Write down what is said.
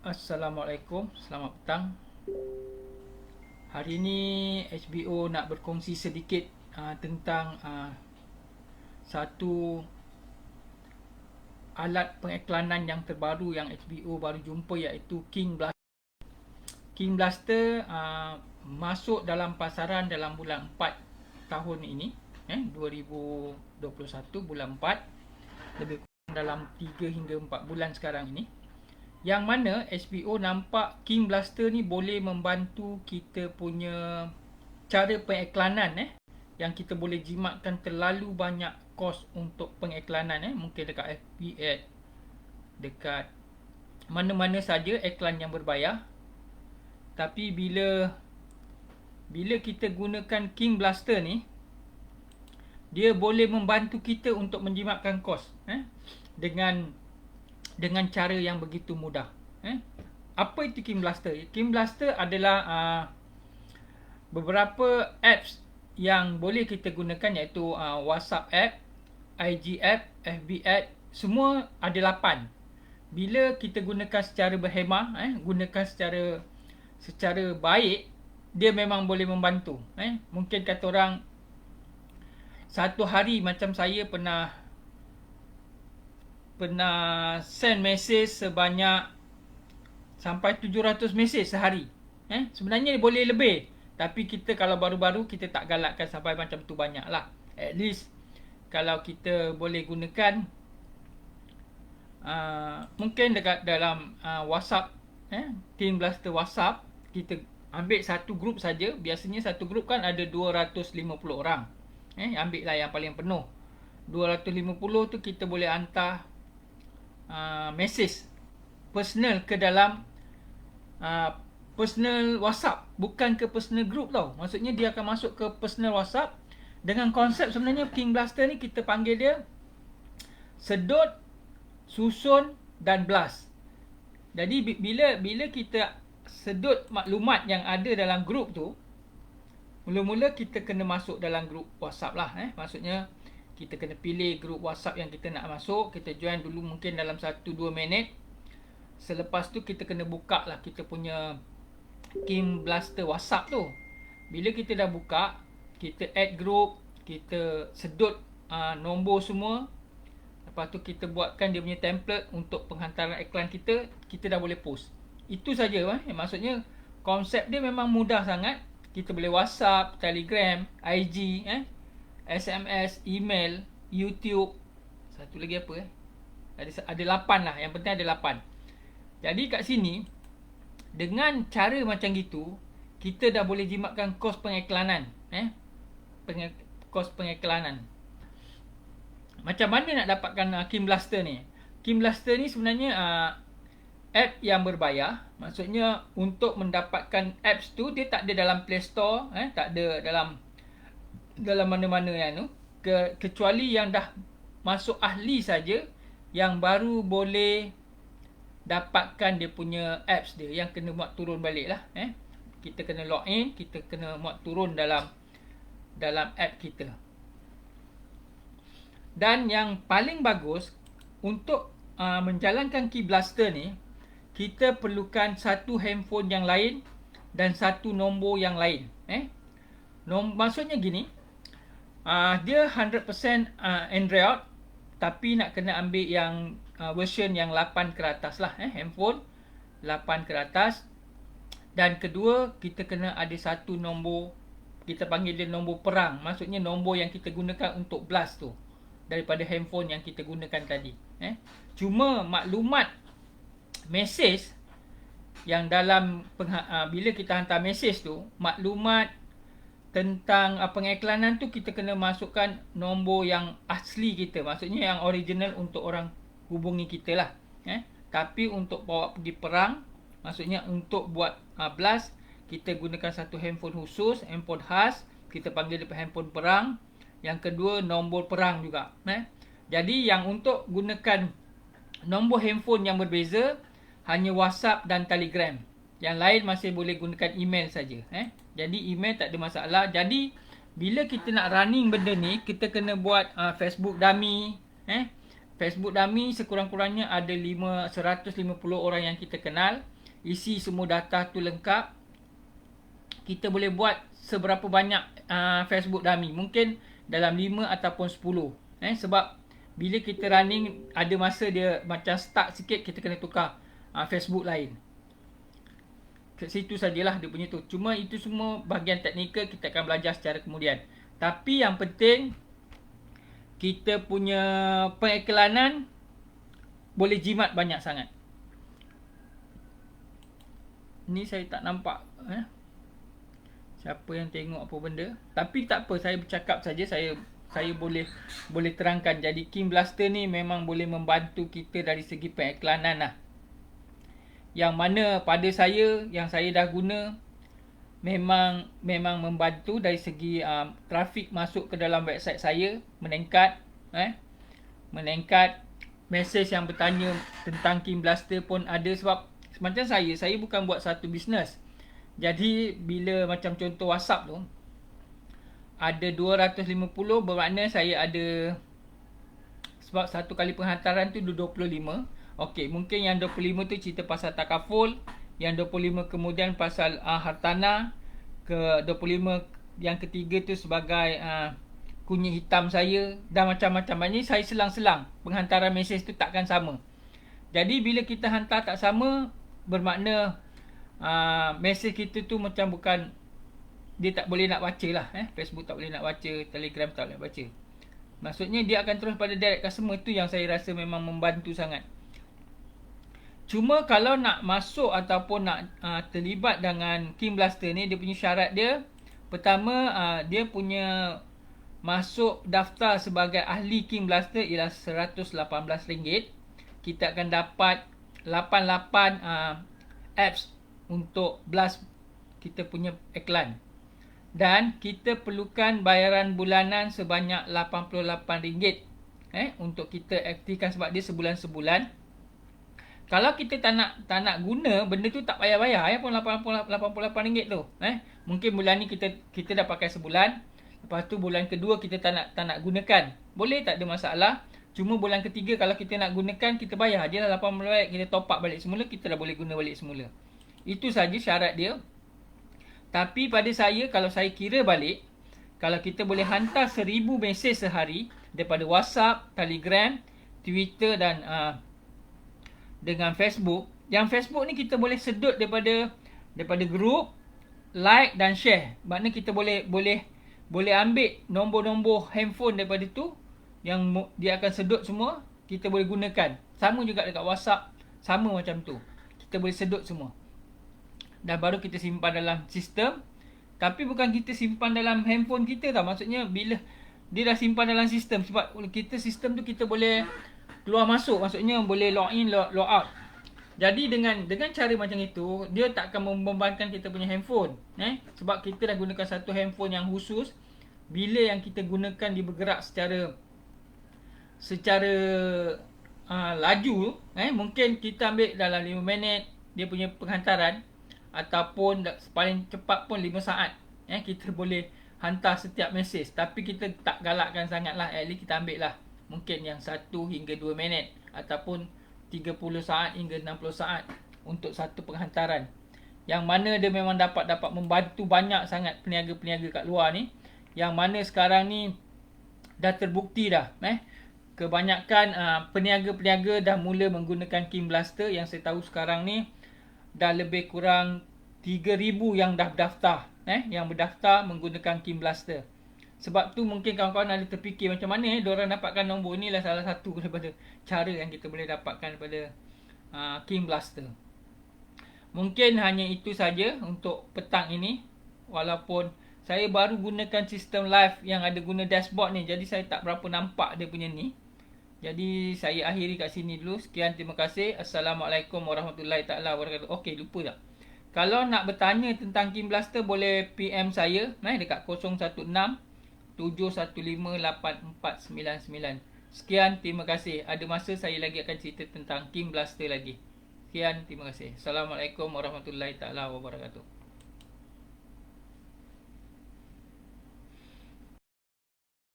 Assalamualaikum, selamat petang. Hari ini HBO nak berkongsi sedikit tentang satu alat pengiklanan yang terbaru yang HBO baru jumpa, iaitu King Blaster. King Blaster masuk dalam pasaran dalam bulan 4 tahun ini, 2021 bulan 4, lebih kurang dalam 3 hingga 4 bulan sekarang ini. Yang mana HBO nampak King Blaster ni boleh membantu kita punya cara pengiklanan, yang kita boleh jimatkan terlalu banyak kos untuk pengiklanan, mungkin dekat FB ad, dekat mana-mana saja iklan yang berbayar. Tapi bila kita gunakan King Blaster ni, dia boleh membantu kita untuk menjimatkan kos, dengan cara yang begitu mudah. Apa itu King Blaster? King Blaster adalah beberapa apps yang boleh kita gunakan, iaitu WhatsApp app, IG app, FB app, semua ada 8. Bila kita gunakan secara berhemah, gunakan secara baik, dia memang boleh membantu. Mungkin kata orang, satu hari macam saya pernah send mesej sebanyak sampai 700 mesej sehari. Sebenarnya boleh lebih, tapi kita kalau baru-baru kita tak galakkan sampai macam tu banyak lah. At least kalau kita boleh gunakan mungkin dekat dalam WhatsApp, King Blaster WhatsApp, kita ambil satu grup saja. Biasanya satu grup kan ada 250 orang. Ambil lah yang paling penuh. 250 tu kita boleh hantar mesej personal ke dalam personal WhatsApp, bukan ke personal group tau. Maksudnya dia akan masuk ke personal WhatsApp. Dengan konsep sebenarnya King Blaster ni kita panggil dia sedut, susun dan blast. Jadi bila kita sedut maklumat yang ada dalam grup tu, mula-mula kita kena masuk dalam grup WhatsApp lah. Maksudnya kita kena pilih grup WhatsApp yang kita nak masuk. Kita join dulu mungkin dalam 1-2 minit. Selepas tu kita kena buka lah kita punya King Blaster WhatsApp tu. Bila kita dah buka, kita add group, kita sedut nombor semua. Lepas tu kita buatkan dia punya template untuk penghantaran iklan kita. Kita dah boleh post. Itu saja. Maksudnya konsep dia memang mudah sangat. Kita boleh WhatsApp, Telegram, IG, SMS, email, YouTube. Satu lagi apa? Ada 8 lah. Yang penting ada 8. Jadi kat sini, dengan cara macam gitu, kita dah boleh jimatkan kos pengiklanan. Kos pengiklanan. Macam mana nak dapatkan King Blaster ni? King Blaster ni sebenarnya app yang berbayar. Maksudnya untuk mendapatkan apps tu, dia tak ada dalam Play Store, tak ada dalam mana-mana yang tu, kecuali yang dah masuk ahli saja yang baru boleh dapatkan dia punya apps dia, yang kena muat turun balik lah. Kita kena login, kita kena muat turun dalam app kita. Dan yang paling bagus untuk menjalankan King Blaster ni, kita perlukan satu handphone yang lain dan satu nombor yang lain. Maksudnya gini, dia 100% Android, tapi nak kena ambil yang version yang 8 ke atas lah. Handphone 8 ke atas. Dan kedua, kita kena ada satu nombor, kita panggil dia nombor perang. Maksudnya nombor yang kita gunakan untuk blast tu, daripada handphone yang kita gunakan tadi. Cuma maklumat mesej yang dalam bila kita hantar mesej tu, maklumat tentang pengiklanan tu, kita kena masukkan nombor yang asli kita. Maksudnya yang original untuk orang hubungi kita lah. Tapi untuk bawa pergi perang, maksudnya untuk buat blast, kita gunakan satu handphone khusus, handphone khas. Kita panggil dia handphone perang. Yang kedua, nombor perang juga. Jadi yang untuk gunakan nombor handphone yang berbeza, hanya WhatsApp dan Telegram. Yang lain masih boleh gunakan email saja. Jadi email tak ada masalah. Jadi bila kita nak running benda ni, kita kena buat Facebook dummy. Facebook dummy sekurang-kurangnya ada 150 orang yang kita kenal. isi semua data tu lengkap, kita boleh buat seberapa banyak Facebook dummy. Mungkin dalam 5 ataupun 10. Sebab bila kita running, ada masa dia macam stuck sikit, kita kena tukar Facebook lain. Ke situ sajalah dia punya tu. Cuma itu semua bahagian teknikal, kita akan belajar secara kemudian. Tapi yang penting, kita punya pengiklanan boleh jimat banyak sangat. Ni saya tak nampak siapa yang tengok apa benda. Tapi tak apa, saya bercakap saja, saya boleh terangkan. Jadi Kim Blaster ni memang boleh membantu kita dari segi pengiklanan lah. Yang mana pada saya, yang saya dah guna, memang membantu dari segi trafik masuk ke dalam website saya meningkat. Meningkat. Mesej yang bertanya tentang Kim Blaster pun ada. Sebab macam saya bukan buat satu bisnes. Jadi bila macam contoh WhatsApp tu ada 250, bermakna saya ada, sebab satu kali penghantaran tu 25. Okey, mungkin yang 25 tu cerita pasal takaful, yang 25 kemudian pasal hartanah, ke 25 yang ketiga tu sebagai kunyit hitam saya, dan macam-macam. Ini saya selang-selang, penghantaran mesej tu takkan sama. Jadi bila kita hantar tak sama, bermakna mesej kita tu macam bukan, dia tak boleh nak baca lah. Facebook tak boleh nak baca, Telegram tak boleh nak baca. Maksudnya dia akan terus pada direct customer. Tu yang saya rasa memang membantu sangat. Cuma kalau nak masuk ataupun nak terlibat dengan Kim Blaster ni, dia punya syarat dia, pertama dia punya masuk daftar sebagai ahli Kim Blaster ialah RM118. Kita akan dapat 88 apps untuk blast kita punya iklan. Dan kita perlukan bayaran bulanan sebanyak RM88 untuk kita aktifkan, sebab dia sebulan-sebulan. Kalau kita tak nak guna benda tu, tak payah bayar pun RM88 tu. Mungkin bulan ni kita dah pakai sebulan, lepas tu bulan kedua kita tak nak gunakan. Boleh, tak ada masalah. Cuma bulan ketiga kalau kita nak gunakan, kita bayar je lah RM88, kita top up balik semula, kita dah boleh guna balik semula. Itu saja syarat dia. Tapi pada saya, kalau saya kira balik, kalau kita boleh hantar 1000 mesej sehari daripada WhatsApp, Telegram, Twitter dan dengan Facebook. Yang Facebook ni kita boleh sedut daripada grup, like dan share. Maknanya kita boleh ambil nombor-nombor handphone daripada tu, yang dia akan sedut semua, kita boleh gunakan. Sama juga dekat WhatsApp, sama macam tu. Kita boleh sedut semua. Dan baru kita simpan dalam sistem. Tapi bukan kita simpan dalam handphone kita tau. Maksudnya bila dia dah simpan dalam sistem, sebab kita sistem tu kita boleh keluar masuk, maksudnya boleh log in, log out. Jadi dengan cara macam itu, dia tak akan membebankan kita punya handphone. Sebab kita dah gunakan satu handphone yang khusus. Bila yang kita gunakan dia bergerak secara laju, mungkin kita ambil dalam 5 minit dia punya penghantaran, ataupun paling cepat pun 5 saat. Kita boleh hantar setiap mesej. Tapi kita tak galakkan sangat lah. At least kita ambil lah mungkin yang 1 hingga 2 minit, ataupun 30 saat hingga 60 saat untuk satu penghantaran. Yang mana dia memang dapat membantu banyak sangat peniaga-peniaga kat luar ni. Yang mana sekarang ni dah terbukti dah. Kebanyakan peniaga-peniaga dah mula menggunakan Kim Blaster. Yang saya tahu sekarang ni dah lebih kurang 3,000 yang dah berdaftar. Yang berdaftar menggunakan Kim Blaster. Sebab tu mungkin kawan-kawan ada terfikir macam mana diorang dapatkan nombor ni, lah salah satu daripada cara yang kita boleh dapatkan daripada Kim Blaster. Mungkin hanya itu saja untuk petang ini. Walaupun saya baru gunakan sistem live yang ada guna dashboard ni, jadi saya tak berapa nampak dia punya ni. Jadi saya akhiri kat sini dulu. Sekian, terima kasih. Assalamualaikum warahmatullahi taala wabarakatuh. Okey, lupa tak? Kalau nak bertanya tentang Kim Blaster, boleh PM saya dekat 016 715 8499. Sekian, terima kasih. Ada masa saya lagi akan cerita tentang Kim Blaster lagi. Sekian, terima kasih. Assalamualaikum warahmatullahi taala wabarakatuh.